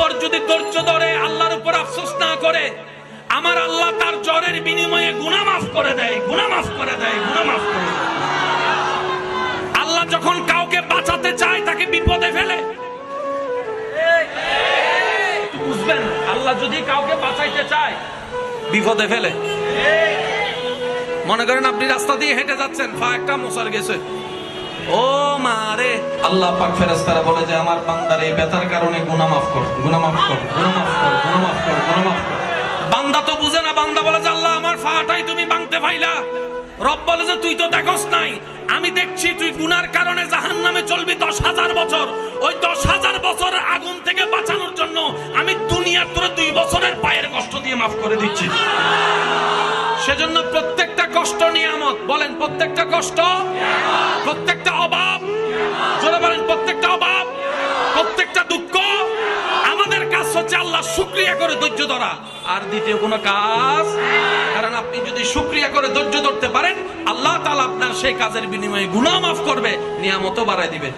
উপর যদি ধৈর্য ধরে, আল্লাহর উপর আফসোস না করে, আমার আল্লাহ তার জ্বরের বিনিময়ে গুনাহ মাফ করে দেয়, গুনাহ মাফ করে দেয়, গুনাহ মাফ করে দেয়। আল্লাহ যখন কাউকে বাঁচাতে চায় তাকে বিপদে ফেলে। বুঝবেন, আল্লাহ যদি কাউকে বাঁচাইতে চায় বিপদে ফেলে। মনে করেন আপনি রাস্তা দিয়ে হেঁটে যাচ্ছেন, পা একটা মোছার গেছে, ও মারে, আল্লাহ পাক ফেরেশতারা বলে যে আমার বান্দার এই ব্যথার কারণে গুনাহ মাফ কর, গুনাহ মাফ কর, গুনাহ মাফ কর, গুনাহ মাফ কর, গুনাহ মাফ কর। বান্দা তো বুঝে না, বান্দা বলে যে আল্লাহ আমার পাটাই তুমি ভাঙতে পাইলা। রব বলে যে তুই তো দেখোস নাই, আমি দেখছি তুই গুনার কারণে জাহান্নামে চলবি 10,000 বছর। ওই 10,000 বছরের আগুন থেকে বাঁচানোর জন্য আমি দুনিয়ার তোরে 2 বছরের পায়ের কষ্ট দিয়ে মাফ করে দিচ্ছি। সেজন্য প্রত্যেকটা কষ্ট নিয়ামত। বলেন প্রত্যেকটা কষ্ট, প্রত্যেকটা অভাব, জোরে বলেন প্রত্যেকটা অভাব, প্রত্যেকটা দুঃখ। আমাদের কাজ হচ্ছে আল্লাহ শুকরিয়া করে ধৈর্য ধরা, আর দ্বিতীয় কোনো কাজ। কারণ আপনি যদি শুকরিয়া করে ধৈর্য ধরতে পারেন, আল্লাহ তাআলা আপনার সেই কাজের বিনিময়ে গুনাহ মাফ করবে, নিয়ামতও বাড়ায় দিবে।